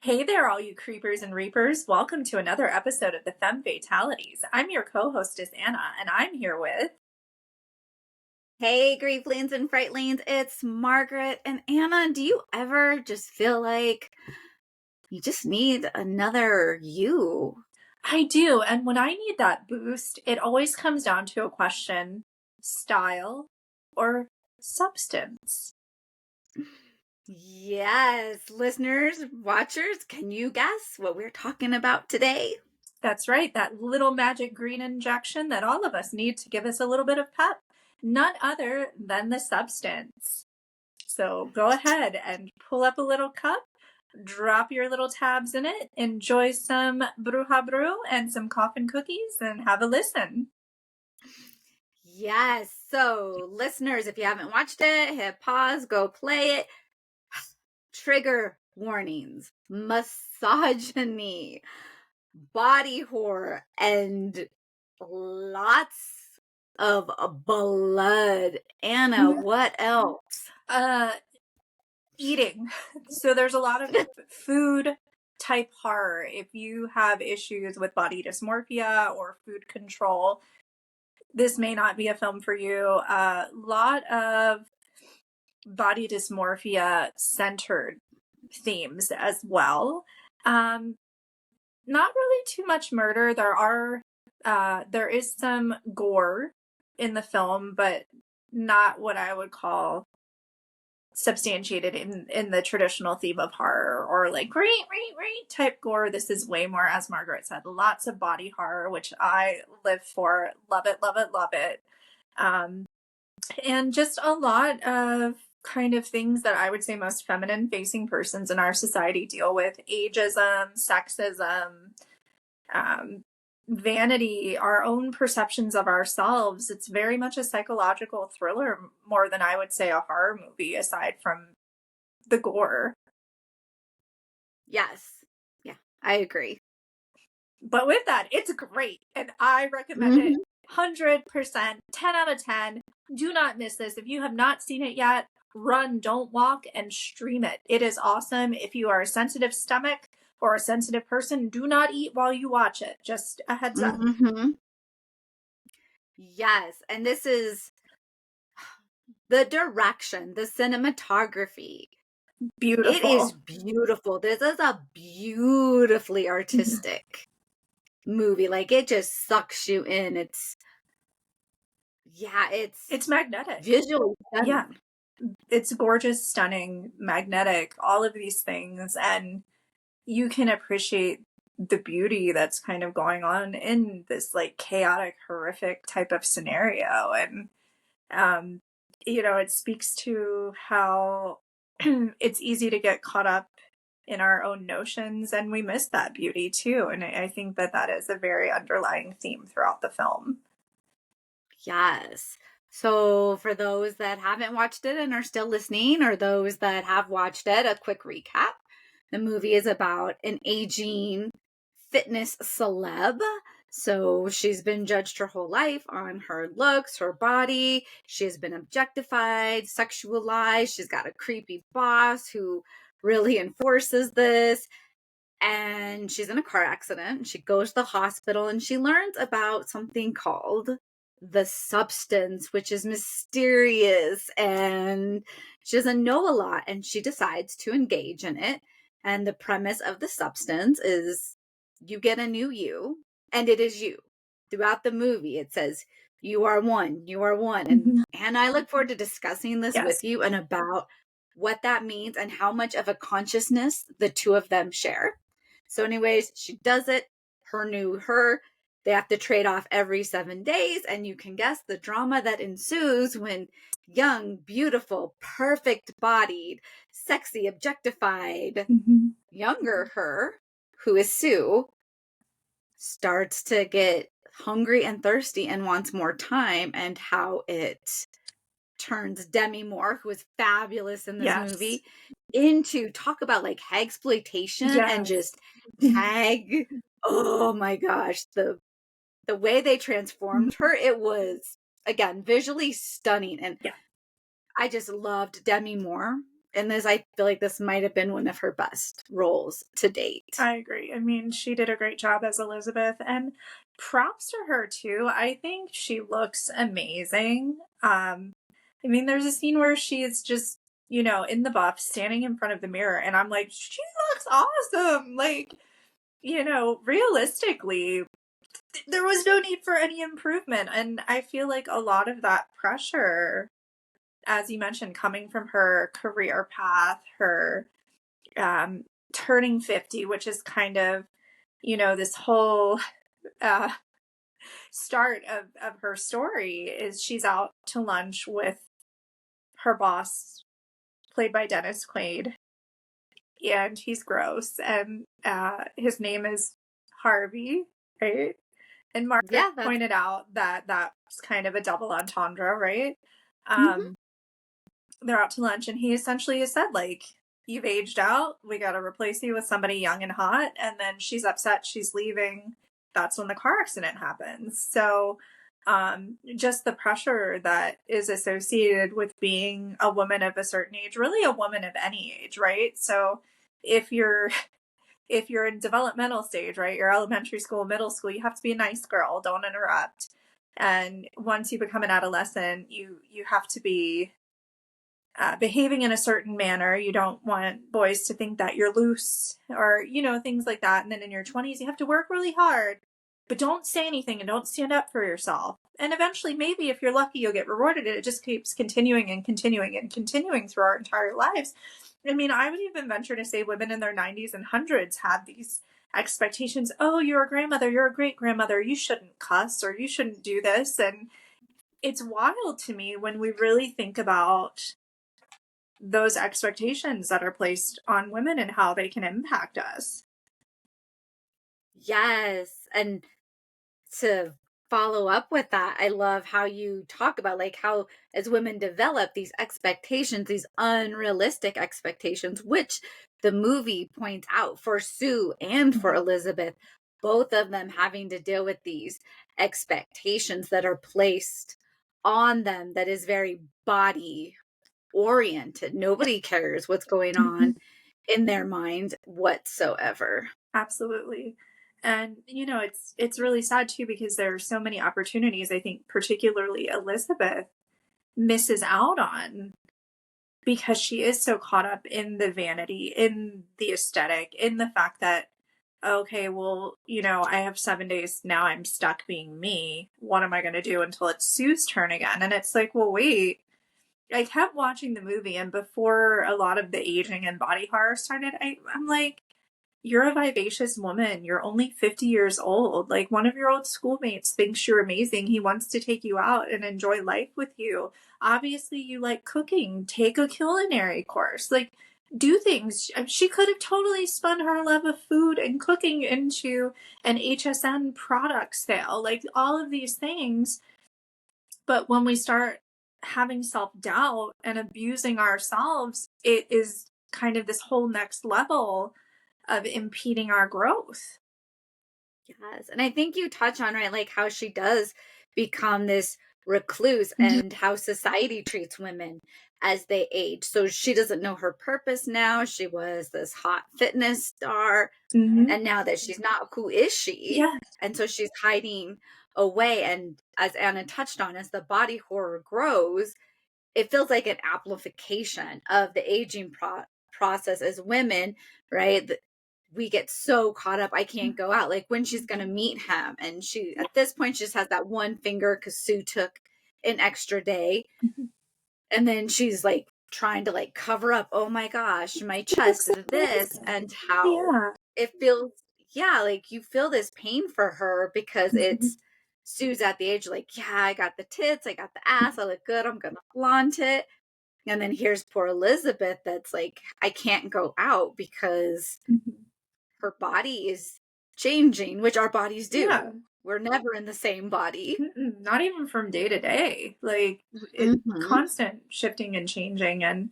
Hey there, all you creepers and reapers. Welcome to another episode of the Femme Fatalities. I'm your co-hostess, Anna, and I'm here with... Hey, Grieflings and Frightlings, it's Margaret. And Anna, do you ever just feel like you just need another you? I do, and when I need that boost, it always comes down to a question: style or substance? Yes, listeners, watchers, can you guess what we're talking about today? That's right, that little magic green injection that all of us need to give us a little bit of pep. None other than the substance. So go ahead and pull up a little cup, drop your little tabs in it, enjoy some bruja brew and some coffin cookies, and have a listen. Yes, so listeners, if you haven't watched it, hit pause, go play it. Trigger warnings, misogyny, body horror, and lots of blood. Anna, what else? Eating. So there's a lot of food type horror. If you have issues with body dysmorphia or food control, this may not be a film for you. A lot of body dysmorphia centered themes as well. Not really too much murder. There is some gore in the film, but not what I would call substantiated in the traditional theme of horror or like great type gore. This is way more, as Margaret said, lots of body horror, which I live for. Love it, love it, love it. And just a lot of kind of things that I would say most feminine facing persons in our society deal with: ageism, sexism, vanity, our own perceptions of ourselves. It's very much a psychological thriller more than I would say a horror movie, aside from the gore. Yes. Yeah, I agree. But with that, it's great. And I recommend it 100%, 10 out of 10. Do not miss this. If you have not seen it yet, run, don't walk, and stream it. It is awesome. If you are a sensitive stomach or a sensitive person, do not eat while you watch it. Just a heads up. Yes, and this is the direction, the cinematography. Beautiful. It is beautiful. This is a beautifully artistic movie. Like, it just sucks you in. It's magnetic. Visually stunning. Yeah. It's gorgeous, stunning, magnetic, all of these things. And you can appreciate the beauty that's kind of going on in this like chaotic, horrific type of scenario. And, it speaks to how it's easy to get caught up in our own notions, and we miss that beauty too. And I think that is a very underlying theme throughout the film. Yes. So for those that haven't watched it and are still listening, or those that have watched it, a quick recap. The movie is about an aging fitness celeb. So she's been judged her whole life on her looks, her body. She has been objectified, sexualized. She's got a creepy boss who really enforces this. And she's in a car accident. She goes to the hospital and she learns about something called the substance, which is mysterious, and she doesn't know a lot, and she decides to engage in it. And the premise of the substance is you get a new you, and it is you. Throughout the movie, it says, you are one, you are one. And I look forward to discussing this with you and about what that means and how much of a consciousness the two of them share. So anyways, she does it, her new her. They have to trade off every 7 days, and you can guess the drama that ensues when young, beautiful, perfect-bodied, sexy, objectified, younger her, who is Sue, starts to get hungry and thirsty and wants more time, and how it turns Demi Moore, who is fabulous in this movie, into talk about like hagsploitation and just hag. Oh my gosh, the way they transformed her, it was, again, visually stunning. And I just loved Demi Moore in this, I feel like this might have been one of her best roles to date. I agree. I mean, she did a great job as Elizabeth, and props to her too. I think she looks amazing. I mean, there's a scene where she's just, you know, in the buff, standing in front of the mirror, and I'm like, she looks awesome. Like, you know, realistically, there was no need for any improvement. And I feel like a lot of that pressure, as you mentioned, coming from her career path, her turning 50, which is kind of, you know, this whole uh, start of her story, is she's out to lunch with her boss, played by Dennis Quaid, and he's gross, and his name is Harvey, right? And Margaret Yeah, that's pointed out that that's kind of a double entendre, right? mhm. They're out to lunch, and he essentially has said, like, you've aged out, we got to replace you with somebody young and hot. And then she's upset, she's leaving. That's when the car accident happens. So just the pressure that is associated with being a woman of a certain age, really a woman of any age, right? So if you're in developmental stage, right, you're elementary school, middle school, you have to be a nice girl, don't interrupt. And once you become an adolescent, you have to be behaving in a certain manner. You don't want boys to think that you're loose, or, you know, things like that. And then in your 20s, you have to work really hard, but don't say anything and don't stand up for yourself. And eventually, maybe if you're lucky, you'll get rewarded. And it just keeps continuing and continuing and continuing through our entire lives. I mean, I would even venture to say women in their 90s and hundreds have these expectations. Oh, you're a grandmother, you're a great grandmother, you shouldn't cuss, or you shouldn't do this. And it's wild to me when we really think about those expectations that are placed on women and how they can impact us. Yes. And to follow up with that, I love how you talk about like how as women develop these expectations, these unrealistic expectations, which the movie points out for Sue and for Elizabeth, both of them having to deal with these expectations that are placed on them that is very body oriented. Nobody cares what's going Mhm. on in their mind whatsoever. Absolutely. And you know, it's really sad too, because there are so many opportunities I think particularly Elizabeth misses out on, because she is so caught up in the vanity, in the aesthetic, in the fact that, okay, well, you know, I have 7 days now, I'm stuck being me. What am I going to do until it's Sue's turn again? And it's like, well, wait. I kept watching the movie, and before a lot of the aging and body horror started, I'm like, you're a vivacious woman. You're only 50 years old. Like, one of your old schoolmates thinks you're amazing. He wants to take you out and enjoy life with you. Obviously, you like cooking. Take a culinary course. Like, do things. She could have totally spun her love of food and cooking into an HSN product sale. Like, all of these things. But when we start having self doubt and abusing ourselves, it is kind of this whole next level of impeding our growth. Yes. And I think you touch on, right, like how she does become this recluse and how society treats women as they age. So she doesn't know her purpose now. She was this hot fitness star. Mm-hmm. And now that she's not, who is she? Yeah. And so she's hiding away. And as Anna touched on, as the body horror grows, it feels like an amplification of the aging process as women, right? We get so caught up. I can't go out. Like when she's going to meet him. And she, at this point, she just has that one finger because Sue took an extra day. Mhm. And then she's like trying to like cover up, oh my gosh, my chest, this, and how Yeah. it feels. Yeah, like you feel this pain for her because Mhm. it's Sue's at the age like, yeah, I got the tits, I got the ass, I look good, I'm gonna flaunt it. And then here's poor Elizabeth that's like, I can't go out because Mhm. her body is changing, which our bodies Yeah. do. We're never in the same body. Mm-mm. Not even from day to day. Like, it's Mm-hmm. constant shifting and changing. And,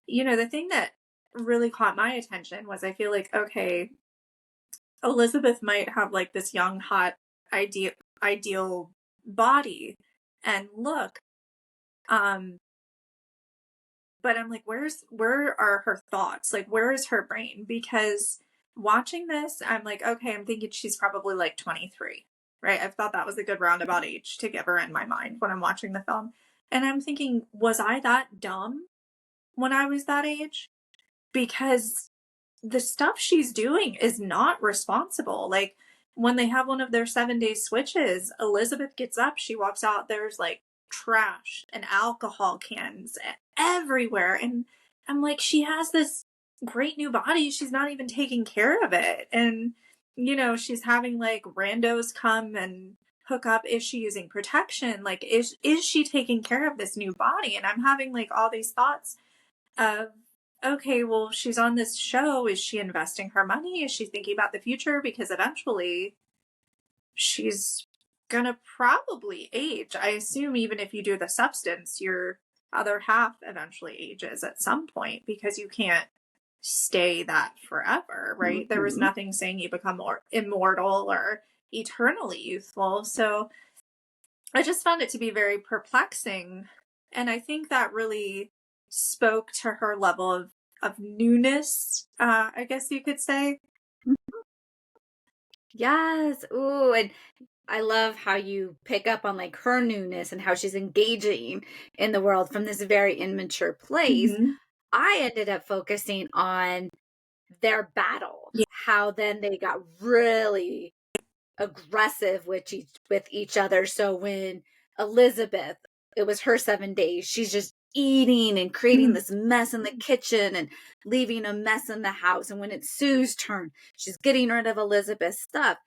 you know, the thing that really caught my attention was, I feel like, okay, Elizabeth might have like this young, hot, ideal body and look. Um, but I'm like, where are her thoughts? Like, where is her brain? Because watching this, I'm like, okay, I'm thinking she's probably like 23, right? I've thought that was a good roundabout age to give her in my mind when I'm watching the film. And I'm thinking, was I that dumb when I was that age? Because the stuff she's doing is not responsible. Like when they have one of their 7-day switches, Elizabeth gets up, she walks out, there's like trash and alcohol cans everywhere. And I'm like, she has this great new body. She's not even taking care of it. And, you know, she's having like randos come and hook up. Is she using protection? Like, is she taking care of this new body? And I'm having like all these thoughts of, okay, well, she's on this show. Is she investing her money? Is she thinking about the future? Because eventually she's gonna probably age. I assume even if you do the substance, your other half eventually ages at some point because you can't stay that forever, right? There was nothing saying you become more immortal or eternally youthful. So I just found it to be very perplexing. And I think that really spoke to her level of newness, I guess you could say. Yes. Ooh, and I love how you pick up on like her newness and how she's engaging in the world from this very immature place. Mm-hmm. I ended up focusing on their battle, Yeah. how then they got really aggressive with each other. So when Elizabeth, it was her 7 days, she's just eating and creating Mm-hmm. this mess in the kitchen and leaving a mess in the house. And when it's Sue's turn, she's getting rid of Elizabeth's stuff.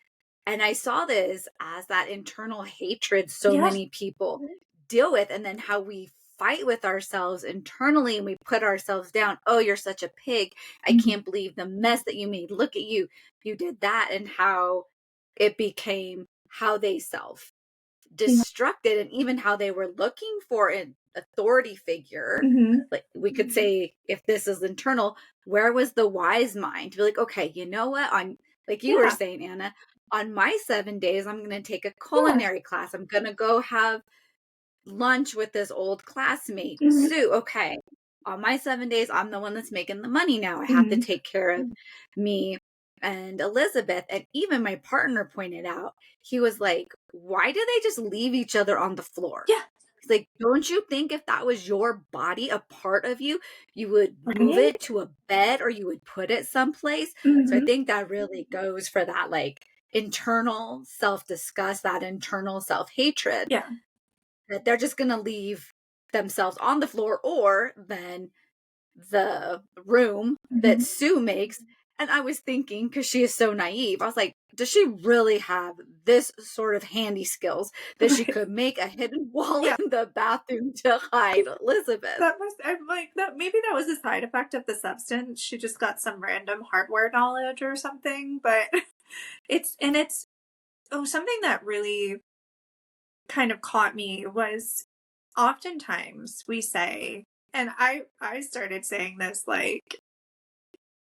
And I saw this as that internal hatred so Yeah. many people deal with, and then how we fight with ourselves internally and we put ourselves down. Oh, you're such a pig. I Mm-hmm. can't believe the mess that you made. Look at you. You did that. And how it became how they self Yeah. destructed, and even how they were looking for an authority figure. Mm-hmm. Like we could say, if this is internal, where was the wise mind to be like, okay, you know what? On, like you were Yeah. saying, Anna, on my 7 days, I'm going to take a Yeah. culinary class. I'm going to go have lunch with this old classmate, Mm-hmm. Sue. Okay. On my 7 days, I'm the one that's making the money now. I have to Mm-hmm. take care of me and Elizabeth. And even my partner pointed out, he was like, why do they just leave each other on the floor? Yeah. He's like, don't you think if that was your body, a part of you, you would move Right. it to a bed or you would put it someplace? So I Mm-hmm. think that really goes for that like internal self-disgust, that internal self-hatred, Yeah. that they're just going to leave themselves on the floor, or then the room that Mm-hmm. Sue makes. And I was thinking, because she is so naive, I was like, does she really have this sort of handy skills that she Right. could make a hidden wall Yeah. in the bathroom to hide Elizabeth? That must, I'm like, that maybe that was a side effect of the substance. She just got some random hardware knowledge or something, but it's something that really kind of caught me was oftentimes we say, and I started saying this like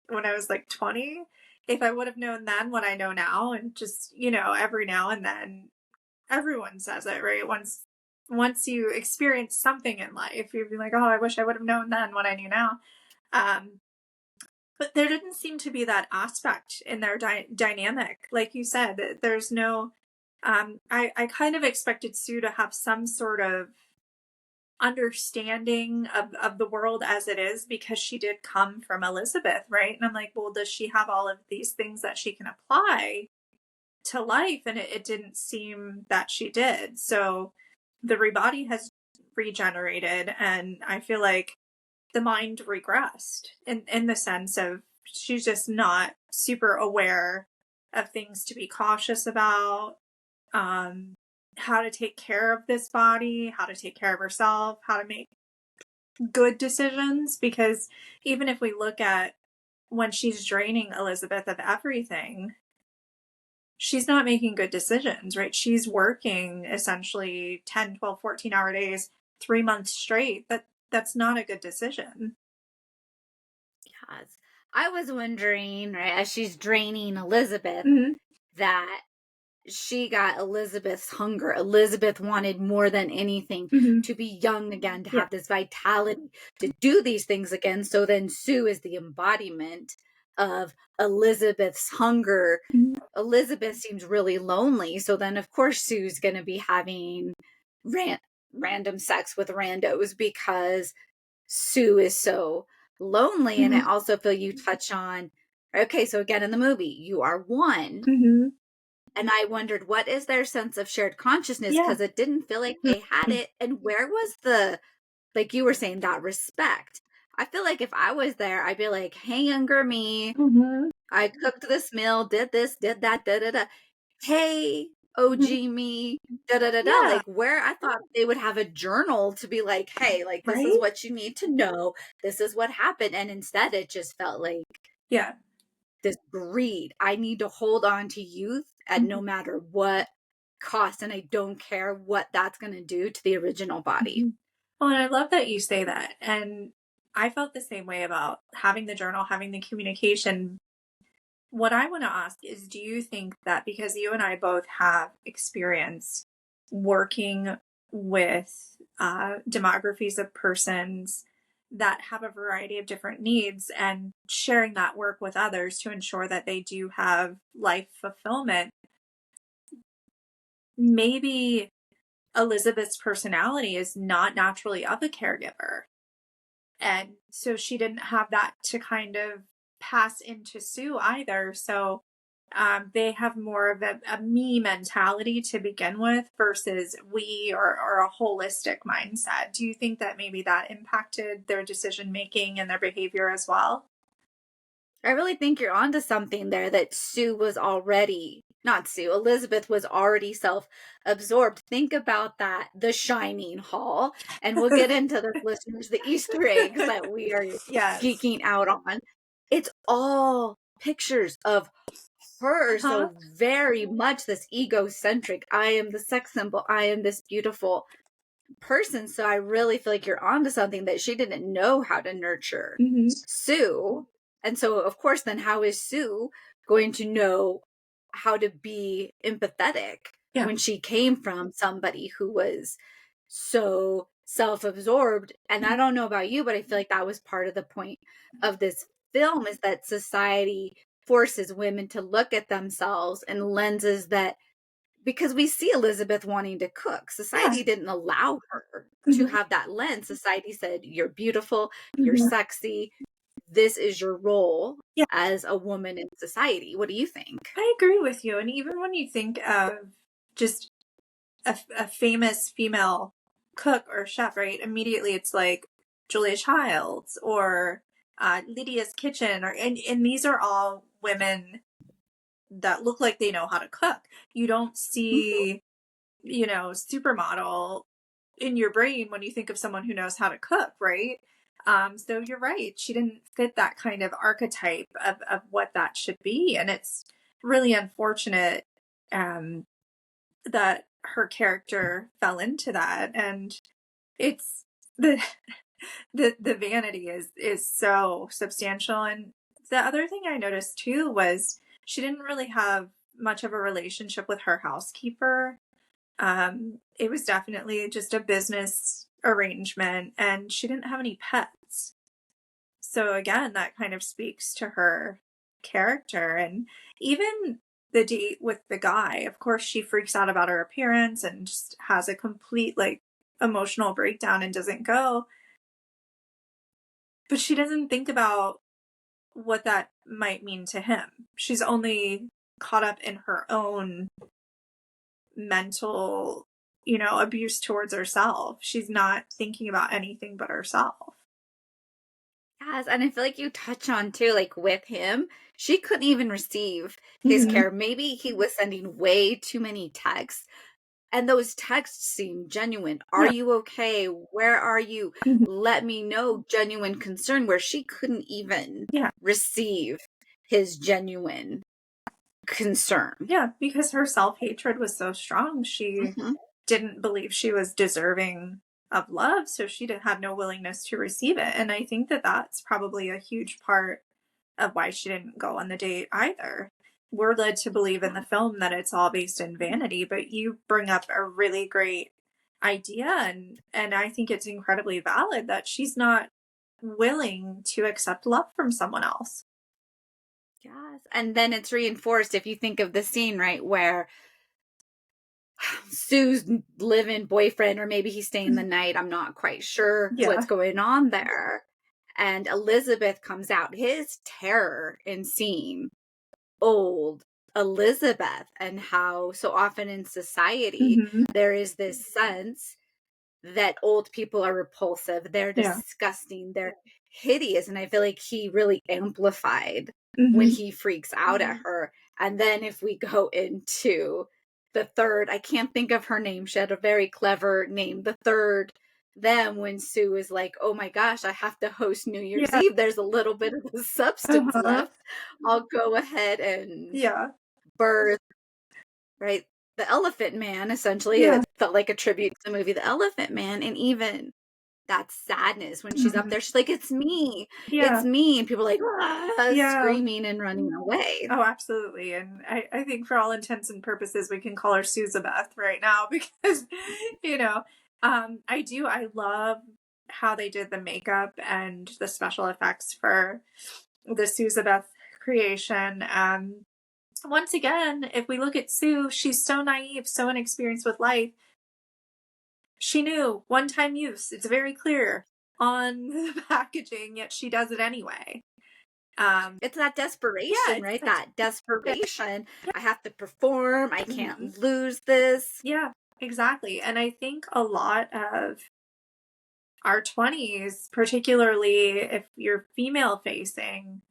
when I was like 20, if I would have known then what I know now, and just, you know, every now and then everyone says it, right? Once you experience something in life, you'd be like, oh, I wish I would have known then what I knew now. Um, but there didn't seem to be that aspect in their dynamic. Like you said, there's no, I kind of expected Sue to have some sort of understanding of the world as it is because she did come from Elizabeth, right? And I'm like, well, does she have all of these things that she can apply to life? And it didn't seem that she did. So the body has regenerated, and I feel like the mind regressed in the sense of she's just not super aware of things to be cautious about, um, how to take care of this body, how to take care of herself, how to make good decisions. Because even if we look at when she's draining Elizabeth of everything, she's not making good decisions, right? She's working essentially 10, 12, 14-hour days, 3 months straight. That's not a good decision. Yes. I was wondering, right, as she's draining Elizabeth, Mm-hmm. that she got Elizabeth's hunger. Elizabeth wanted more than anything to be young again, to have this vitality, to do these things again. So then Sue is the embodiment of Elizabeth's hunger. Elizabeth seems really lonely. So then, of course, Sue's going to be having random sex with randos because Sue is so lonely. And I also feel you touch on, okay, so again in the movie, you are one. And I wondered, what is their sense of shared consciousness? Because it didn't feel like they had it. And where was the, like you were saying, that respect? I feel like if I was there, I'd be like, hey, younger me, I cooked this meal, did this, did that, da da da. Hey, OG me, da da da da. Like, where I thought they would have a journal to be like, hey, like, this is what you need to know. This is what happened. And instead, it just felt like, this greed. I need to hold on to youth at no matter what cost. And I don't care what that's going to do to the original body. Well, and I love that you say that. And I felt the same way about having the journal, having the communication. What I want to ask is, do you think that because you and I both have experience working with demographies of persons that have a variety of different needs and sharing that work with others to ensure that they do have life fulfillment, maybe Elizabeth's personality is not naturally of a caregiver. And so she didn't have that to kind of pass into Sue either. So they have more of a me mentality to begin with versus we or a holistic mindset. Do you think that maybe that impacted their decision making and their behavior as well? I really think you're onto something there, that Elizabeth was already self-absorbed. Think about that, the Shining Hall. And we'll get into this, listeners, the Easter eggs that we are geeking out on. It's all pictures of her. So very much this egocentric, I am the sex symbol, I am this beautiful person. So I really feel like you're onto something, that she didn't know how to nurture Sue. And so, of course, then how is Sue going to know how to be empathetic when she came from somebody who was so self-absorbed? And I don't know about you, but I feel like that was part of the point of this film, is that society forces women to look at themselves in lenses that, because we see Elizabeth wanting to cook, society didn't allow her to have that lens. Society said, you're beautiful, you're sexy, this is your role as a woman in society. What do you think? I agree with you. And even when you think of just a famous female cook or chef, right? Immediately it's like Julia Childs or Lydia's Kitchen, and these are all women that look like they know how to cook. You don't see, supermodel in your brain when you think of someone who knows how to cook, right? So you're right. She didn't fit that kind of archetype of what that should be. And it's really unfortunate that her character fell into that. And it's the vanity is so substantial. And the other thing I noticed too was she didn't really have much of a relationship with her housekeeper. It was definitely just a business arrangement, and she didn't have any pets. So again, that kind of speaks to her character. And even the date with the guy, of course, she freaks out about her appearance and just has a complete emotional breakdown and doesn't go. But she doesn't think about what that might mean to him. She's only caught up in her own mental, abuse towards herself. She's not thinking about anything but herself. Yes, and I feel like you touch on too, like with him, she couldn't even receive his care. Maybe he was sending way too many texts, and those texts seem genuine. Are you okay? Where are you? Let me know. Genuine concern, where she couldn't even receive his genuine concern. Yeah, because her self-hatred was so strong. She didn't believe she was deserving of love, so she had no willingness to receive it. And I think that that's probably a huge part of why she didn't go on the date either. we're led to believe in the film that it's all based in vanity, but you bring up a really great idea, and I think it's incredibly valid that she's not willing to accept love from someone else. Yes. And then it's reinforced if you think of the scene, right, where Sue's live-in boyfriend, or maybe he's staying the night. I'm not quite sure what's Yeah. going on there. And Elizabeth comes out. His terror in seeing old Elizabeth, and how so often in society Mm-hmm. there is this sense that old people are repulsive. They're Yeah. disgusting. They're hideous. And I feel like he really amplified when Mm-hmm. he freaks out at her. And then if we go into the third, I can't think of her name. She had a very clever name. The third, them, when Sue is like, oh my gosh, I have to host New Year's Yeah. Eve. There's a little bit of the substance Uh-huh. left. I'll go ahead and Yeah. birth, right? The Elephant Man, essentially. Yeah. It felt like a tribute to the movie The Elephant Man. And even that sadness when she's up Mm-hmm. there, she's like, it's me. It's Yeah. me. And people are like, ah, Yeah. screaming and running away. Oh, absolutely. And I think for all intents and purposes, we can call her Susabeth right now because, you know, I love how they did the makeup and the special effects for the Susabeth creation. Once again, if we look at Sue, she's so naive, so inexperienced with life. She knew one time use. It's very clear on the packaging, yet she does it anyway. It's that desperation, Yeah, right? That desperation. yeah. I have to perform. I can't lose this. Yeah, exactly. And I think a lot of our 20s, particularly if you're female facing,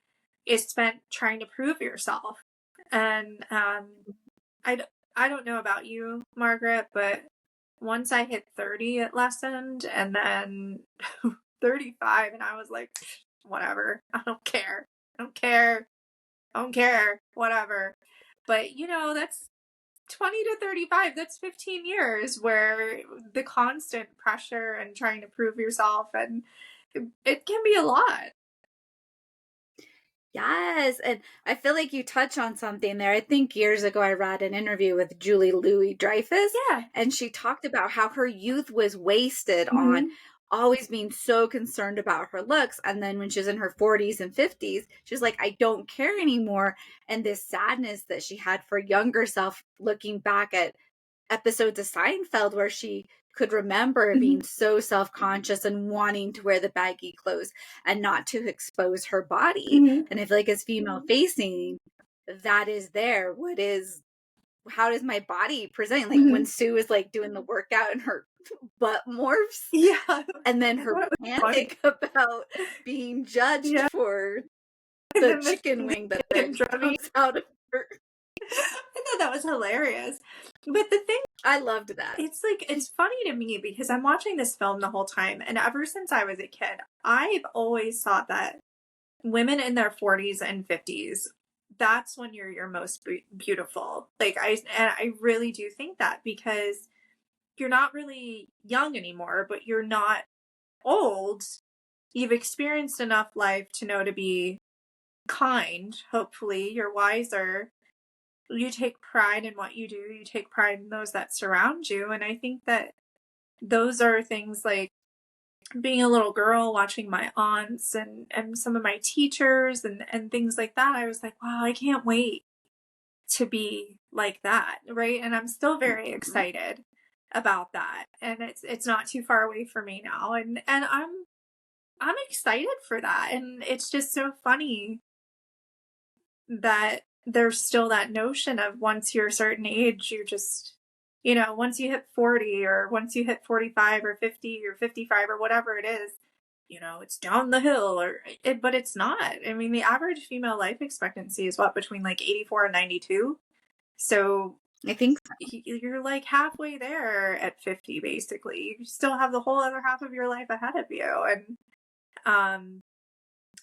is spent trying to prove yourself. And I, I don't know about you, Margaret, but once I hit 30, it lessened, and then 35, and I was like, whatever, I don't care. I don't care. I don't care. Whatever. But, you know, that's 20 to 35, that's 15 years where the constant pressure and trying to prove yourself, and it can be a lot. Yes. And I feel like you touch on something there. I think years ago I read an interview with Julie Louis Dreyfus, Yeah. and she talked about how her youth was wasted Mm-hmm. on always being so concerned about her looks. And then when she was in her 40s and 50s, she was like, I don't care anymore. And this sadness that she had for younger self, looking back at episodes of Seinfeld where she could remember being so self-conscious and wanting to wear the baggy clothes and not to expose her body. Mm-hmm. And I feel like as female facing, that is there. How does my body present? Like when Sue is like doing the workout and her butt morphs. Yeah. And then her panic about being judged for the chicken wing that comes out of her. I thought that was hilarious. But the thing, I loved that. it's like, it's funny to me because I'm watching this film the whole time, and ever since I was a kid, I've always thought that women in their 40s and 50s, that's when you're your most beautiful. Like, I really do think that, because you're not really young anymore, but you're not old. You've experienced enough life to know to be kind. Hopefully you're wiser. You take pride in what you do. You take pride in those that surround you. And I think that those are things like being a little girl, watching my aunts and some of my teachers and things like that. I was like, wow, I can't wait to be like that. Right. And I'm still very excited about that. And it's not too far away for me now. And I'm excited for that. And it's just so funny that there's still that notion of once you're a certain age, you just, you know, once you hit 40 or once you hit 45 or 50 or 55 or whatever it is, you know, it's down the hill, but it's not. I mean, the average female life expectancy is what, between like 84 and 92. So I think you're like halfway there at 50, basically. You still have the whole other half of your life ahead of you. And,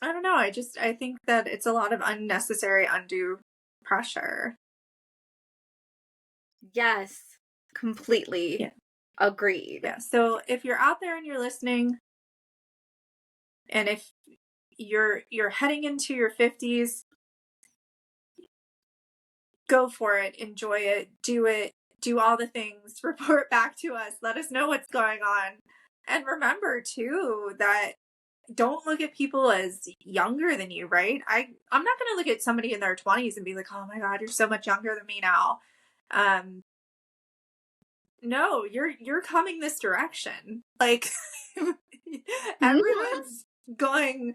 I don't know. I think that it's a lot of unnecessary, undue pressure. yes, completely agreed. Yeah. So if you're out there and you're listening, and if you're heading into your 50s, go for it, enjoy it, do all the things, report back to us, let us know what's going on. And remember too that don't look at people as younger than you, right? I'm not going to look at somebody in their 20s and be like, "Oh my God, you're so much younger than me now." Um, no, you're coming this direction. Like everyone's going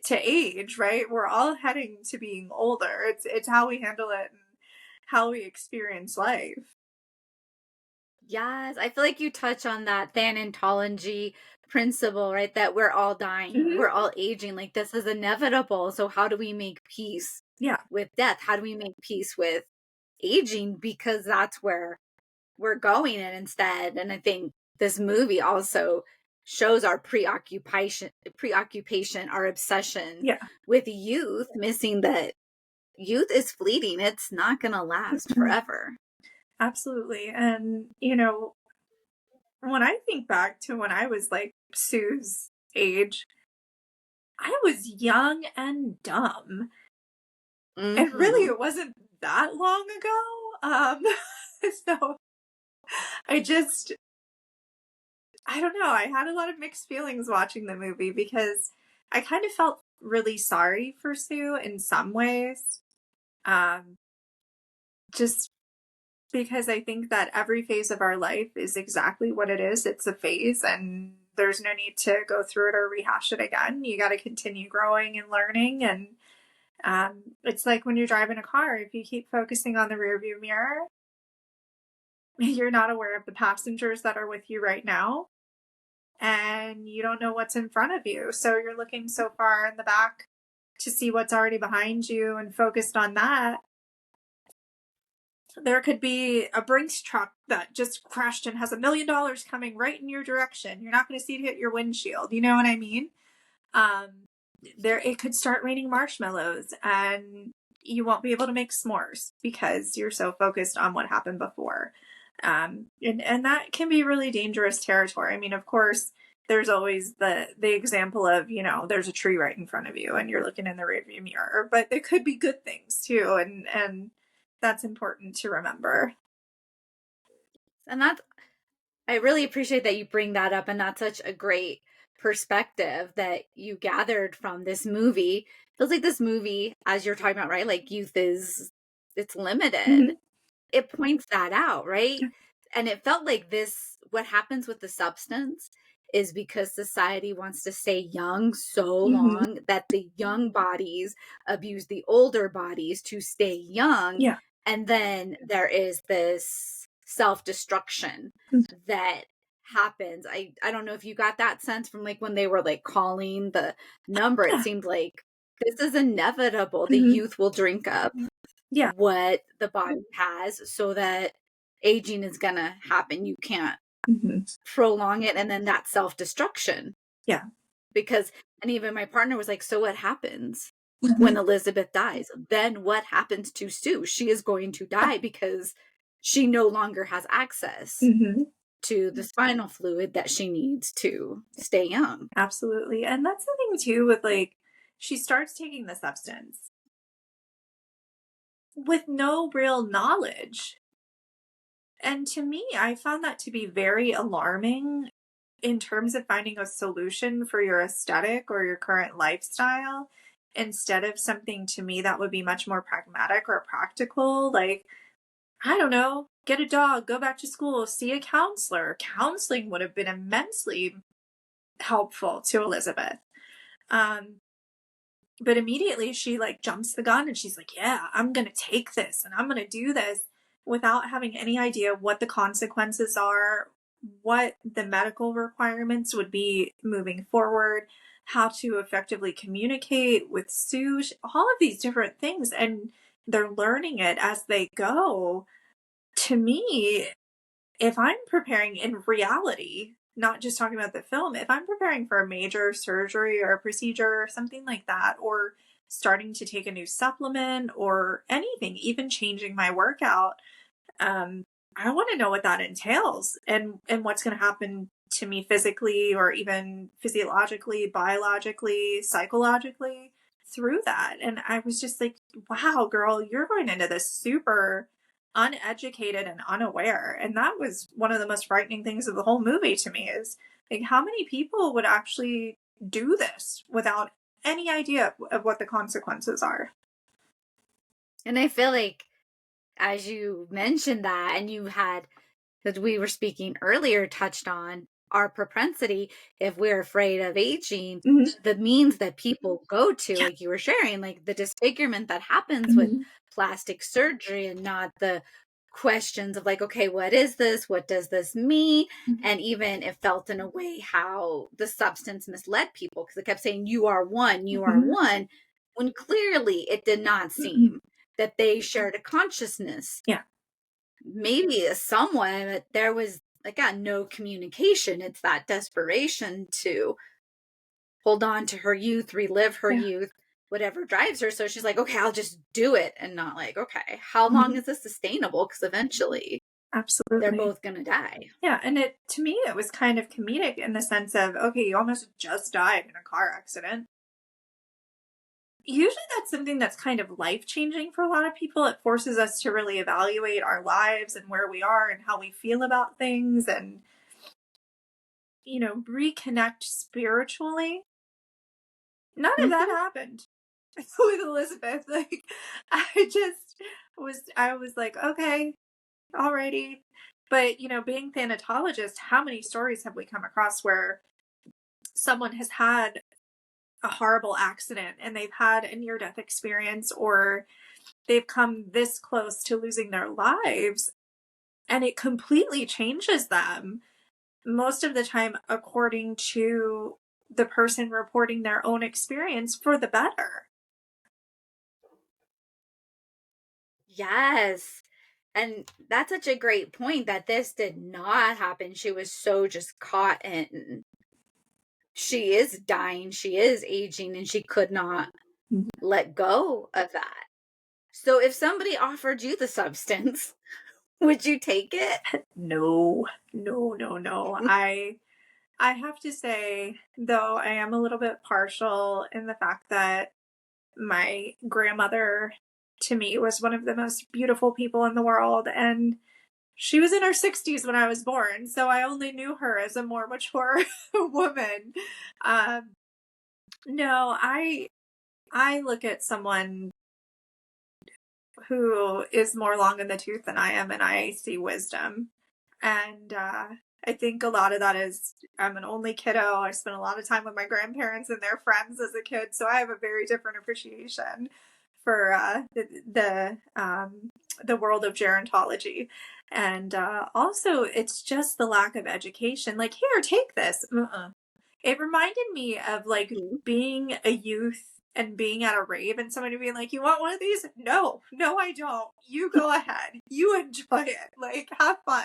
to age, right? We're all heading to being older. It's how we handle it and how we experience life. Yes, I feel like you touch on that thanatology principle, right? That we're all dying, Mhm. we're all aging, like this is inevitable. So how do we make peace Yeah. with death? How do we make peace with aging? Because that's where we're going in instead. And I think this movie also shows our preoccupation, our obsession Yeah. with youth, missing that youth is fleeting. It's not gonna last Mhm. forever. Absolutely. And when I think back to when I was like Sue's age, I was young and dumb. And really, Hmm. it wasn't that long ago. So I just, I don't know. I had a lot of mixed feelings watching the movie because I kind of felt really sorry for Sue in some ways. Um, just because I think that every phase of our life is exactly what it is. It's a phase, and there's no need to go through it or rehash it again. You got to continue growing and learning. And it's like when you're driving a car, if you keep focusing on the rearview mirror, you're not aware of the passengers that are with you right now, and you don't know what's in front of you. So you're looking so far in the back to see what's already behind you and focused on that. There could be a Brinks truck that just crashed and has $1 million coming right in your direction. You're not going to see it hit your windshield. You know what I mean? Um, it could start raining marshmallows and you won't be able to make s'mores because you're so focused on what happened before. And that can be really dangerous territory. I mean, of course, there's always the example of, there's a tree right in front of you and you're looking in the rearview mirror, but there could be good things too. And that's important to remember. And that's, I really appreciate that you bring that up. And that's such a great perspective that you gathered from this movie. Feels like this movie, as you're talking about, right? Like youth is, it's limited. Mhm. It points that out, right? And it felt like this, what happens with the substance is because society wants to stay young so Mhm. long that the young bodies abuse the older bodies to stay young. Yeah. And then there is this self-destruction that happens. I don't know if you got that sense from like when they were like calling the number. It Yeah. seemed like this is inevitable. The Mhm. youth will drink up Yeah. what the body has so that aging is gonna happen. You can't Mhm. prolong it, and then that self-destruction. Yeah. Because and even my partner was like, so what happens when Mhm. Elizabeth dies? Then what happens to Sue? She is going to die because she no longer has access Mhm. to the spinal fluid that she needs to stay young. Absolutely. And that's the thing too with like she starts taking the substance with no real knowledge. And to me, I found that to be very alarming in terms of finding a solution for your aesthetic or your current lifestyle instead of something to me that would be much more pragmatic or practical. Like, I don't know, get a dog, go back to school, see a counselor. Counseling would have been immensely helpful to Elizabeth. Um, but immediately she like jumps the gun and she's like, yeah, I'm going to take this and I'm going to do this without having any idea what the consequences are, what the medical requirements would be moving forward, how to effectively communicate with Sue, all of these different things. And they're learning it as they go. To me, if I'm preparing in reality, not just talking about the film, if I'm preparing for a major surgery or a procedure or something like that, or starting to take a new supplement or anything, even changing my workout, I want to know what that entails and what's going to happen to me physically or even physiologically, biologically, psychologically through that. And I was just like, wow, girl, you're going into this super uneducated and unaware. And that was one of the most frightening things of the whole movie to me is like how many people would actually do this without any idea of what the consequences are. And I feel like, as you mentioned that, and you had, that we were speaking earlier, touched on our propensity, if we're afraid of aging, the means that people go to, like you were sharing, like the disfigurement that happens with plastic surgery, and not the questions of like, okay, what is this? What does this mean? And even it felt in a way how the substance misled people, because it kept saying, you are one, when clearly it did not seem that they shared a consciousness. Yeah. Maybe somewhat, but there was, again, no communication. It's that desperation to hold on to her youth, relive her youth, whatever drives her. So she's like, okay, I'll just do it. And not like, okay, how long is this sustainable? Because eventually absolutely they're both going to die. Yeah. And to me, it was kind of comedic in the sense of, okay, you almost just died in a car accident. Usually that's something that's kind of life-changing for a lot of people. It forces us to really evaluate our lives and where we are and how we feel about things and, reconnect spiritually. None of that happened with Elizabeth. Like, I was like, okay, alrighty. But, being thanatologist, how many stories have we come across where someone has had a horrible accident and they've had a near-death experience, or they've come this close to losing their lives and it completely changes them, most of the time according to the person reporting their own experience, for the better. Yes. And that's such a great point, that this did not happen. She was so just caught in, she is dying, she is aging, and she could not let go of that. So if somebody offered you the substance, would you take it? No. I have to say, though, I am a little bit partial in the fact that my grandmother, to me, was one of the most beautiful people in the world, and she was in her 60s when I was born, so I only knew her as a more mature woman. No, I look at someone who is more long in the tooth than I am, and I see wisdom. And I think a lot of that is, I'm an only kiddo. I spent a lot of time with my grandparents and their friends as a kid, so I have a very different appreciation for the world of gerontology. And also, it's just the lack of education. Like, here, take this. It reminded me of like being a youth and being at a rave and somebody being like, you want one of these? No, I don't. You go ahead. You enjoy it. Like, have fun.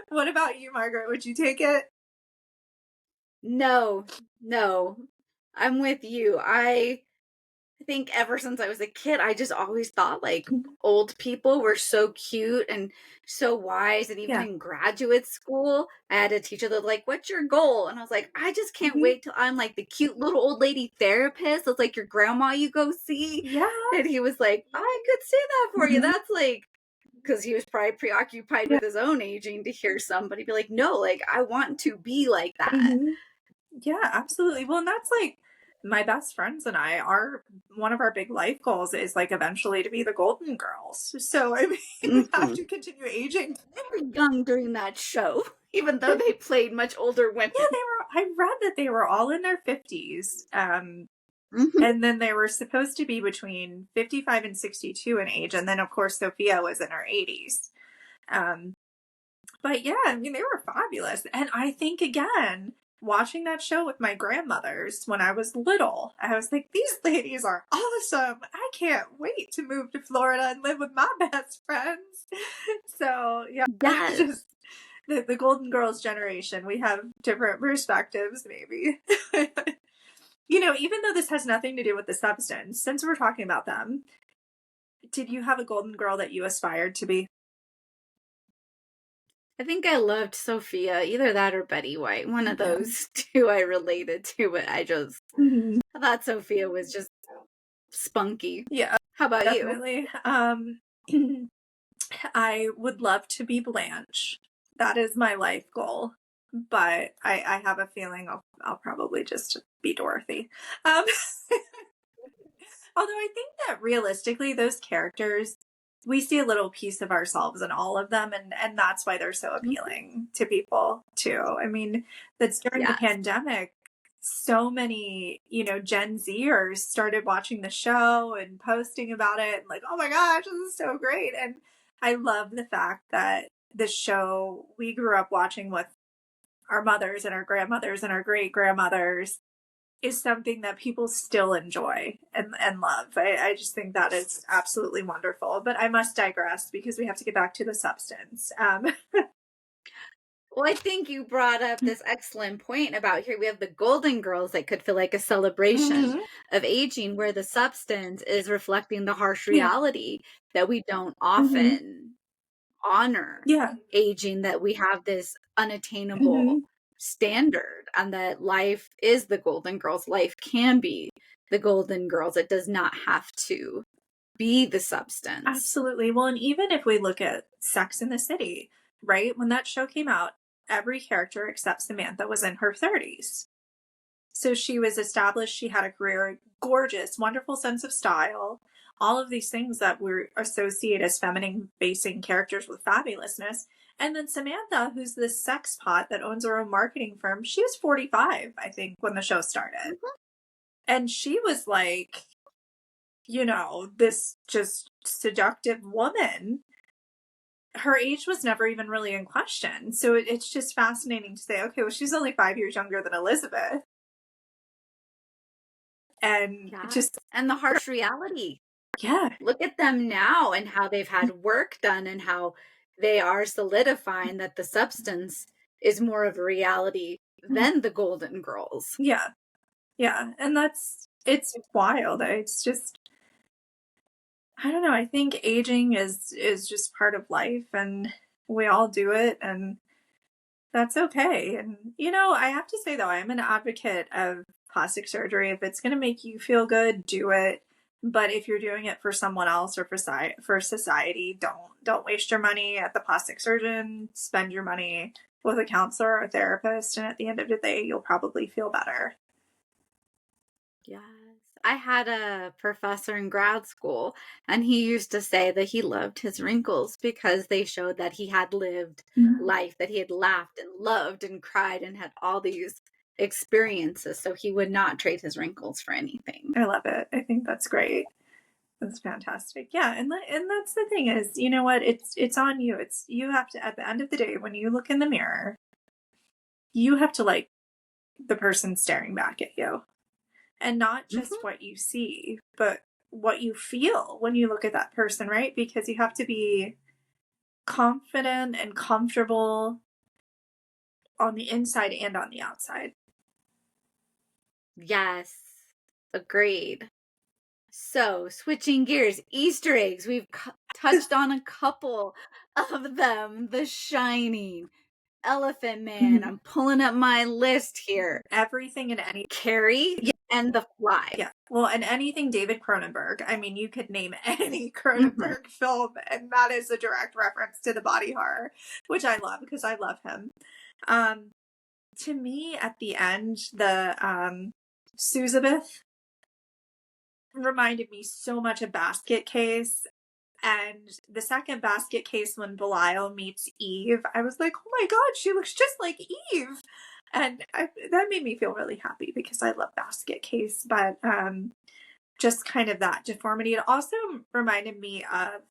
What about you, Margaret? Would you take it? No. I'm with you. I think ever since I was a kid, I just always thought like old people were so cute and so wise. And even in graduate school, I had a teacher that was like, what's your goal? And I was like, I just can't wait till I'm like the cute little old lady therapist. It's like your grandma you go see. Yeah. And he was like, I could see that for you. That's like, because he was probably preoccupied with his own aging, to hear somebody be like, no, like I want to be like that. Yeah, absolutely. Well, and that's like my best friends and I are, one of our big life goals is like eventually to be the Golden Girls. So I mean, we have to continue aging. They were young during that show, even though they played much older women. Yeah, I read that they were all in their 50s. And then they were supposed to be between 55 and 62 in age. And then, of course, Sophia was in her 80s. But yeah, I mean, they were fabulous. And I think, again, watching that show with my grandmothers when I was little, I was like, these ladies are awesome. I can't wait to move to Florida and live with my best friends. So yeah, just the Golden Girls generation, we have different perspectives, maybe. Even though this has nothing to do with the substance, since we're talking about them, did you have a Golden Girl that you aspired to be? I think I loved Sophia, either that or Betty White. One of those two I related to, but I just thought Sophia was just spunky. Yeah, How about you? definitely. I would love to be Blanche. That is my life goal. But I have a feeling I'll probably just be Dorothy. Um, although I think that realistically, those characters, we see a little piece of ourselves in all of them, and that's why they're so appealing to people too. I mean, that's during the Yes. pandemic, so many, Gen Zers started watching the show and posting about it, and like, oh my gosh, this is so great. And I love the fact that the show we grew up watching with our mothers and our grandmothers and our great grandmothers is something that people still enjoy and love. I just think that is absolutely wonderful. But I must digress because we have to get back to the substance. Well, I think you brought up this excellent point about here we have the Golden Girls that could feel like a celebration Mhm. of aging, where the substance is reflecting the harsh Yeah. reality that we don't Hmm. often honor Yeah. aging, that we have this unattainable Hmm. standard, and that life is the Golden Girls. Life can be the Golden Girls. It does not have to be the substance. Absolutely. Well, and even if we look at Sex in the City, right? When that show came out, every character except Samantha was in her 30s. So she was established, she had a career, gorgeous, wonderful sense of style, all of these things that we associate as feminine facing characters with fabulousness. And then Samantha, who's this sex pot that owns her own marketing firm, she was 45, I think, when the show started. Mhm. And she was like, this just seductive woman. Her age was never even really in question. So it's just fascinating to say, okay, well, she's only 5 years younger than Elizabeth. And Yes. just, And the harsh reality. yeah. Look at them now and how they've had work done and how they are solidifying that the substance is more of a reality than the Golden Girls. Yeah. Yeah. And it's wild. It's just, I don't know. I think aging is just part of life and we all do it and that's okay. And, I have to say though, I'm an advocate of plastic surgery. If it's going to make you feel good, do it. But if you're doing it for someone else or for society, don't waste your money at the plastic surgeon. Spend your money with a counselor or a therapist. And at the end of the day, you'll probably feel better. Yes. I had a professor in grad school, and he used to say that he loved his wrinkles because they showed that he had lived life, that he had laughed and loved and cried and had all these experiences. So he would not trade his wrinkles for anything. I love it. I think that's great. That's fantastic. Yeah, and that's the thing is, you know what? It's on you. It's you have to at the end of the day when you look in the mirror, you have to like the person staring back at you. And not just Hmm. what you see, but what you feel when you look at that person, right? Because you have to be confident and comfortable on the inside and on the outside. Yes, agreed. So, switching gears, Easter eggs. We've touched on a couple of them. The Shining, Elephant Man. Mhm. I'm pulling up my list here. Everything and any Carrie yeah, and The Fly. yeah. Well, and anything David Cronenberg. I mean, you could name any Hmm. Cronenberg film, and that is a direct reference to the body horror, which I love because I love him. Um, to me, at the end, the Susabeth reminded me so much of Basket Case. And the second Basket Case, when Belial meets Eve, I was like, oh my God, she looks just like Eve. And that made me feel really happy because I love Basket Case, but just kind of that deformity. It also reminded me of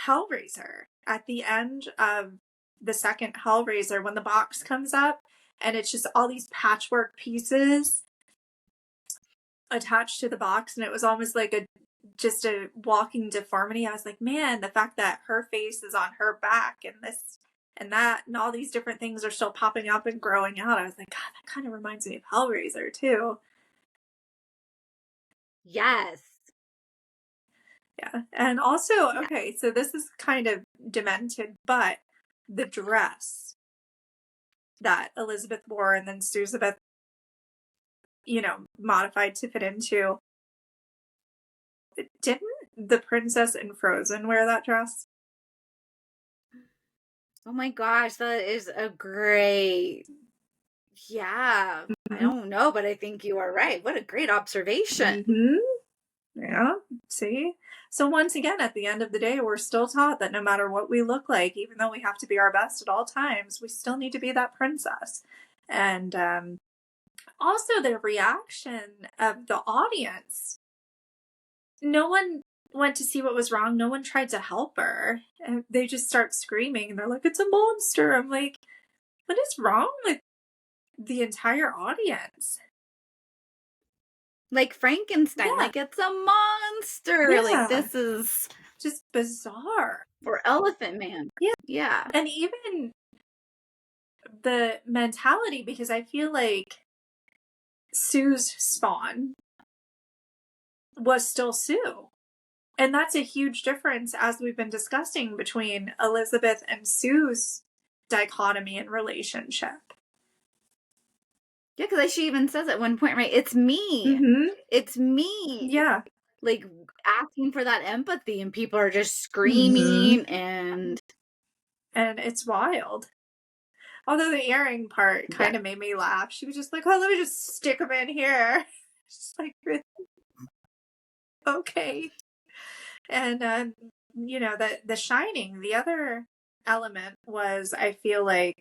Hellraiser at the end of the second Hellraiser when the box comes up and it's just all these patchwork pieces attached to the box and it was almost like just a walking deformity. I was like, man, the fact that her face is on her back and this and that and all these different things are still popping up and growing out. I was like, God, that kind of reminds me of Hellraiser too. Yes. Yeah. And also, Yeah. okay, so this is kind of demented, but the dress that Elizabeth wore and then Susabeth, modified to fit into didn't the princess in Frozen wear that dress? Oh my gosh, that is a great. Yeah, I Mm-hmm. don't know, but I think you are right. What a great observation. Mm-hmm. Yeah, see? So once again, at the end of the day, we're still taught that no matter what we look like, even though we have to be our best at all times, we still need to be that princess. And also the reaction of the audience. No one went to see what was wrong. No one tried to help her. And they just start screaming and they're like, it's a monster. I'm like, what is wrong with the entire audience? Like Frankenstein, Yeah. like it's a monster. Like Yeah. this is Just bizarre. for Elephant Man. Yeah. Yeah. And even the mentality, because I feel like Sue's spawn was still Sue. And that's a huge difference, as we've been discussing, between Elizabeth and Sue's dichotomy and relationship. Yeah, because she even says at one point, right? It's me. Mm-hmm. It's me. Yeah. Like asking for that empathy, and people are just Mm-hmm. screaming and it's wild. Although the earring part kind of made me laugh. She was just like, oh, let me just stick them in here. Just like, okay. And, the Shining, the other element was, I feel like,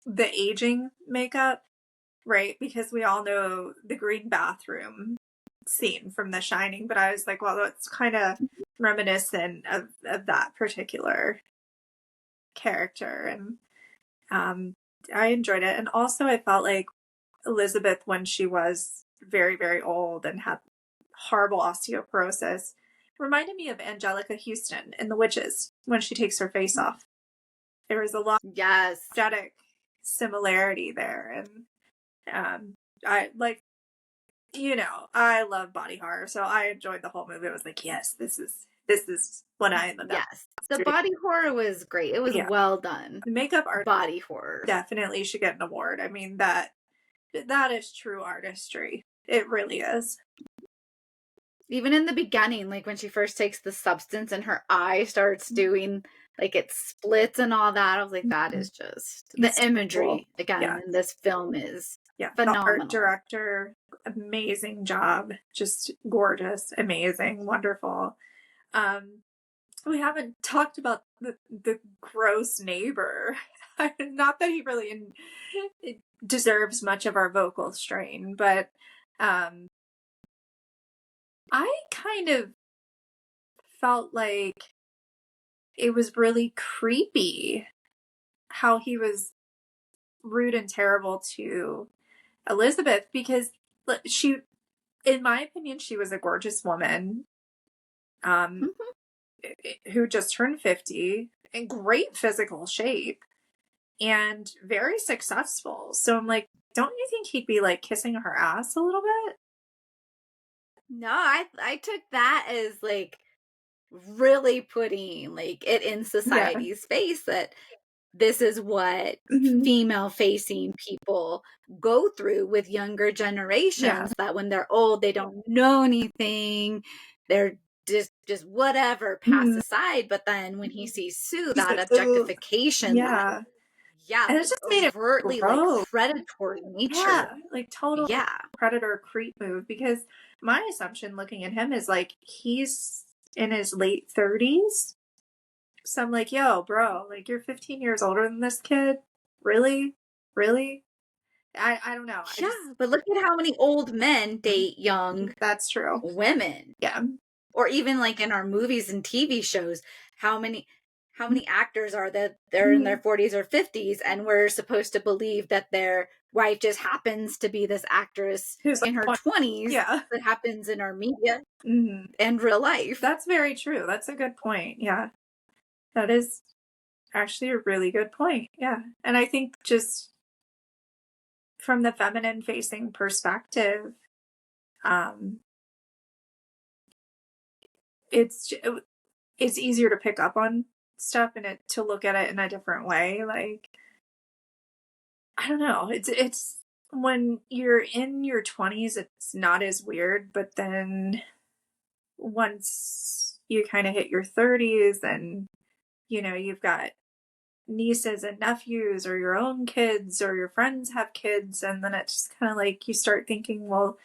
the aging makeup, right? Because we all know the green bathroom scene from The Shining, but I was like, well, that's kind of reminiscent of that particular character. And I enjoyed it. And also I felt like Elizabeth, when she was very, very old and had horrible osteoporosis, reminded me of Angelica Houston in The Witches when she takes her face off. There was a lot of aesthetic similarity there. And I like, I love body horror, so I enjoyed the whole movie. I was like, yes, this is what I am about. Yes. The body horror was great. It was well done. The makeup art body horror definitely should get an award. I mean, that is true artistry. It really is. Even in the beginning, like when she first takes the substance and her eye starts doing, like it splits and all that, I was like, that is just the imagery again in this film is phenomenal. The art director, amazing job, just gorgeous, amazing, wonderful. We haven't talked about the gross neighbor. Not that he really deserves much of our vocal strain, but I kind of felt like it was really creepy how he was rude and terrible to Elizabeth, because she, in my opinion, she was a gorgeous woman who just turned 50, in great physical shape and very successful. So I'm like, don't you think he'd be like kissing her ass a little bit? No, I took that as like really putting like it in society's face that this is what female facing people go through with younger generations, that when they're old they don't know anything, they're just whatever, pass aside. But then when he sees Sue, that objectification, and it just made overtly it like predatory nature, like total predator creep move. Because my assumption looking at him is like he's in his late 30s. So I'm like, yo, bro, like you're 15 years older than this kid. Really? I don't know. But look at how many old men date young that's true women. Or even like in our movies and TV shows, how many actors are that they're in their 40s or 50s and we're supposed to believe that their wife just happens to be this actress who's in her 20s that happens in our media and real life. That's very true. That's a good point. Yeah. That is actually a really good point. Yeah. And I think just from the feminine facing perspective, it's easier to pick up on stuff and to look at it in a different way. Like, I don't know. It's when you're in your 20s, it's not as weird, but then once you kind of hit your 30s and, you've got nieces and nephews or your own kids or your friends have kids, and then it's just kind of like you start thinking, well,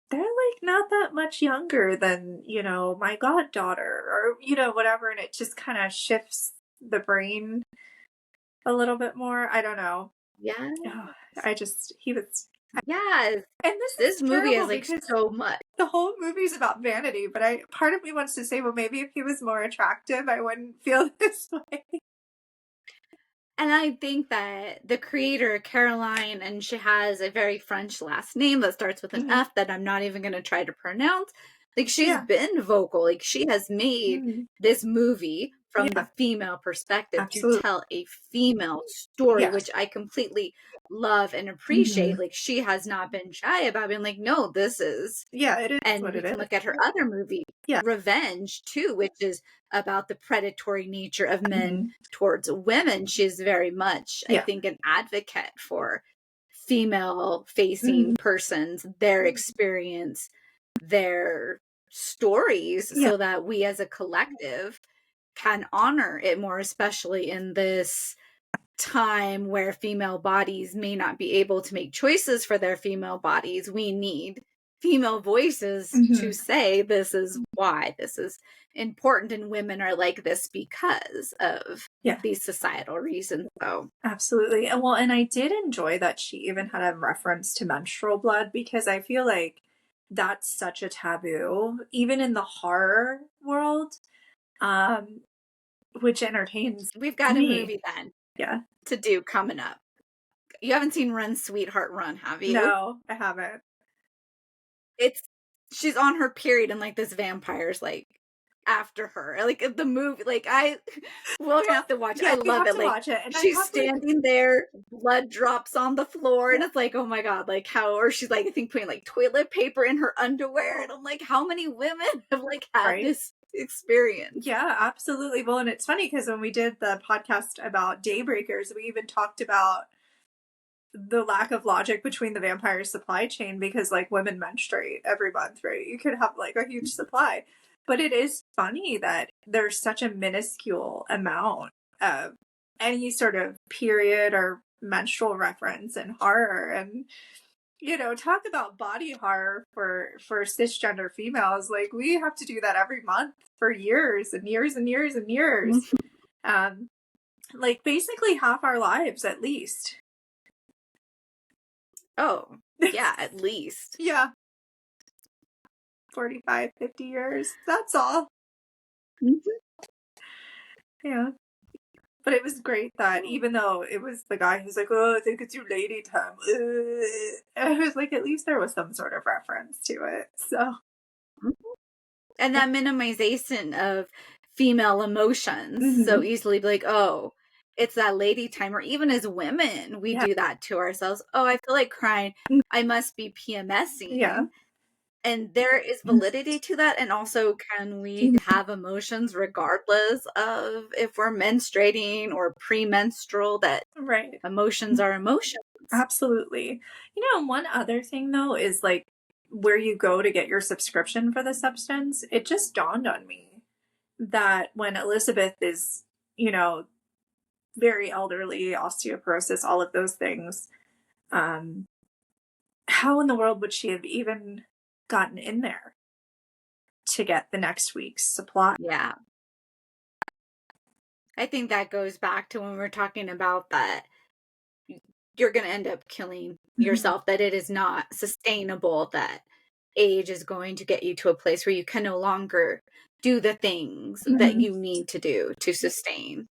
they're like not that much younger than, my goddaughter or, whatever. And it just kind of shifts the brain a little bit more. I don't know. Yes. Oh, he was, Yes. and this This is movie is terrible like because so much. the whole movie's about vanity, but part of me wants to say, well, maybe if he was more attractive, I wouldn't feel this way. And I think that the creator, Caroline, and she has a very French last name that starts with an Mhm. F that I'm not even going to try to pronounce. Like, she's Yeah. been vocal. Like, she has made Mhm. this movie from the Yeah, female perspective to absolutely. tell a female story, Yes. which I completely love and appreciate. Mhm. Like, she has not been shy about being like, no, this is. Yeah, it is And what we it can is. look at her other movie, Yeah. Revenge, too, which is about the predatory nature of men Mhm. towards women. She's very much, I Yeah. think, an advocate for female facing Mhm. persons, their experience, their stories, Yeah. so that we as a collective can honor it more, especially in this time where female bodies may not be able to make choices for their female bodies. We need female voices to Mhm. say this is why this is important and women are like this because of Yeah. these societal reasons. So Absolutely. And well, and I did enjoy that she even had a reference to menstrual blood, because I feel like that's such a taboo, even in the horror world, um, which entertains we've got a me. movie then Yeah. to do coming up. You haven't seen Run Sweetheart Run, have you? No, I haven't. It's she's on her period and like this vampire's like after her. Like the movie, like I will have to watch it. Yeah, I we love have it. to Like watch it. And I she's have like, standing there, blood drops on the floor, and yeah. it's like, oh my god, like how or she's like I think putting like toilet paper in her underwear. And Oh, I'm like, how many women have like had right. this experience? Yeah, absolutely. Well, and it's funny because when we did the podcast about Daybreakers, we even talked about the lack of logic between the vampire supply chain, because like women menstruate every month, right? You could have like a huge supply. But it is funny that there's such a minuscule amount of any sort of period or menstrual reference in horror. And talk about body horror for cisgender females. Like we have to do that every month for years and years and years and years. Mhm. Um like basically half our lives at least. Oh, yeah, at least. Yeah. 45, 50 years. That's all. Mhm. Yeah. But it was great that even though it was the guy who's like, oh, I think it's your lady time. I was like, at least there was some sort of reference to it. So, And that minimization of female emotions so mhm. easily be like, oh, it's that lady time. Or even as women, we Yeah. do that to ourselves. Oh, I feel like crying. I must be Yeah. PMSing. And there is validity to that. And also, can we have emotions regardless of if we're menstruating or premenstrual? That Right. emotions are emotions. Absolutely. One other thing though is like where you go to get your subscription for the substance. It just dawned on me that when Elizabeth is, very elderly, osteoporosis, all of those things, um, how in the world would she have even gotten in there to get the next week's supply? Yeah. I think that goes back to when we're talking about that you're going to end up killing Mhm. yourself, that it is not sustainable, that age is going to get you to a place where you can no longer do the things that Mhm. you need to do to sustain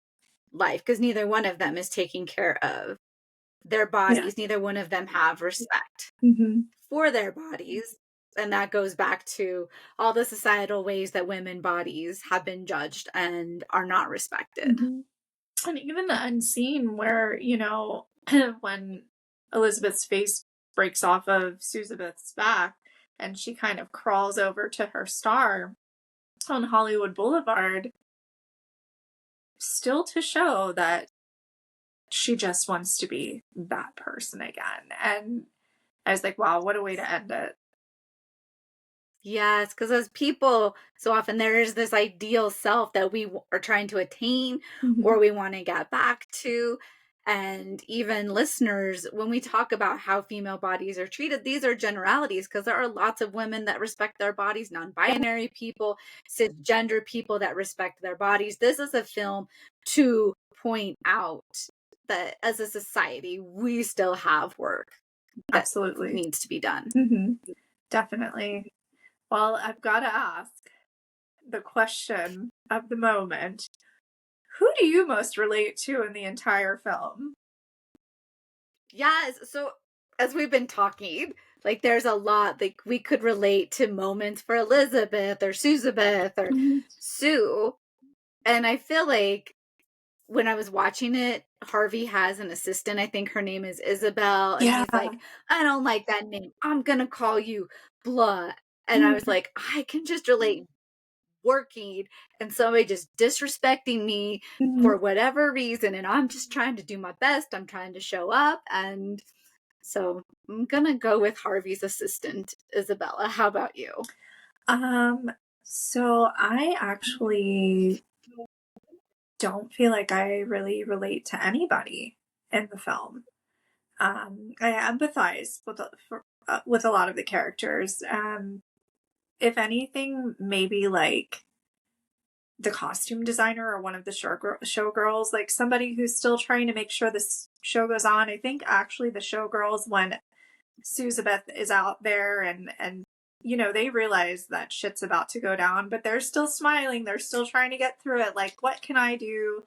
life, because neither one of them is taking care of their Yeah. bodies. Neither one of them have respect Mhm. for their bodies. And that goes back to all the societal ways that women bodies have been judged and are not respected. Mhm. And even the unseen where, when Elizabeth's face breaks off of Susabeth's back and she kind of crawls over to her star on Hollywood Boulevard, still to show that she just wants to be that person again. And I was like, wow, what a way to end it. Yes, because as people, so often there is this ideal self that we are trying to attain Mhm. or we want to get back to. And even listeners, when we talk about how female bodies are treated, these are generalities because there are lots of women that respect their bodies, non Yeah, binary people, cisgender people that respect their bodies. This is a film to point out that as a society, we still have work that absolutely. needs to be done. Definitely. Well, I've got to ask the question of the moment. Who do you most relate to in the entire film? Yes. So as we've been talking, like there's a lot like we could relate to moments for Elizabeth or Suzabeth or Mhm. Sue. And I feel like when I was watching it, Harvey has an assistant. I think her name is Isabel. And Yeah. he's like, I don't like that name. I'm going to call you blah. And I was Mhm. like, I can just relate working and somebody just disrespecting me Mhm. for whatever reason. And I'm just trying to do my best. I'm trying to show up. And so I'm gonna go with Harvey's assistant, Isabella. How about you? Um, so I actually don't feel like I really relate to anybody in the film. I empathize with a lot of the characters. If anything, maybe like the costume designer or one of the showgirls, like somebody who's still trying to make sure this show goes on. I think actually the showgirls, when Suzabeth is out there and they realize that shit's about to go down, but they're still smiling. They're still trying to get through it. Like, what can I do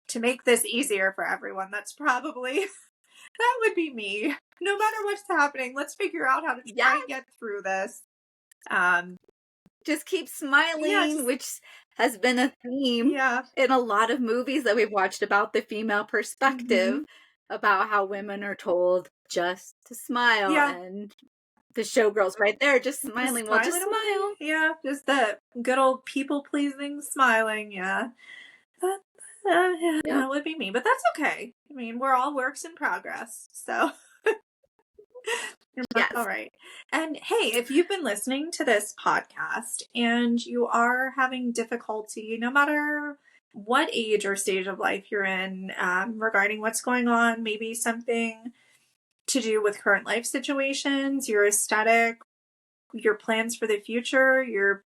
to make this easier for everyone? That's probably that would be me. No matter what's happening, let's figure out how to Yeah, try and get through this. Um, just keep yeah, smiling, just which has been a theme yeah. in a lot of movies that we've watched about the female perspective, Hmm. about how women are told just to smile. Yeah, And the showgirls right there just just smiling. Well, smiling just away. smile. Yeah, just that good old people pleasing smiling. Yeah. That, yeah, Yep. that would be me, but that's okay. I mean, we're all works in progress, so that's all Yes. right. And hey, if you've been listening to this podcast and you are having difficulty, no matter what age or stage of life you're in, regarding what's going on, maybe something to do with current life situations, your aesthetic, your plans for the future, your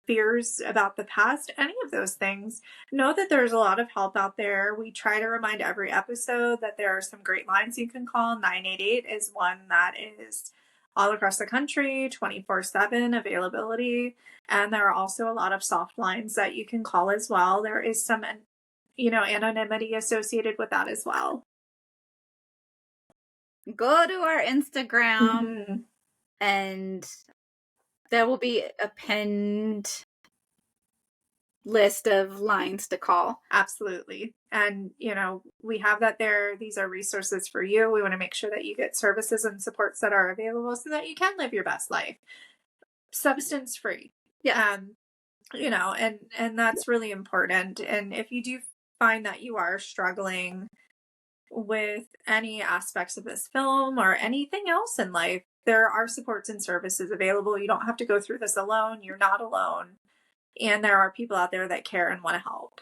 fears about the past, any of those things, know that there's a lot of help out there. We try to remind every episode that there are some great lines you can call. 988 is one that is all across the country, 24/7 availability. And there are also a lot of soft lines that you can call as well. There is some, anonymity associated with that as well. Go to our Instagram Mm-hmm. and there will be a pinned list of lines to call. Absolutely. And, we have that there. These are resources for you. We want to make sure that you get services and supports that are available so that you can live your best life substance free. Yes. Um, and that's really important. And if you do find that you are struggling with any aspects of this film or anything else in life, there are supports and services available. You don't have to go through this alone. You're not alone. And there are people out there that care and want to help.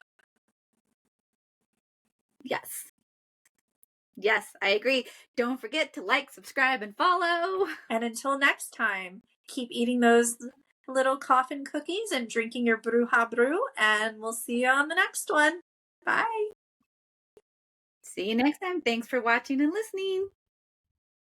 Yes. Yes, I agree. Don't forget to like, subscribe, and follow. And until next time, keep eating those little coffin cookies and drinking your bruja brew, and we'll see you on the next one. Bye. See you next time. Thanks for watching and listening.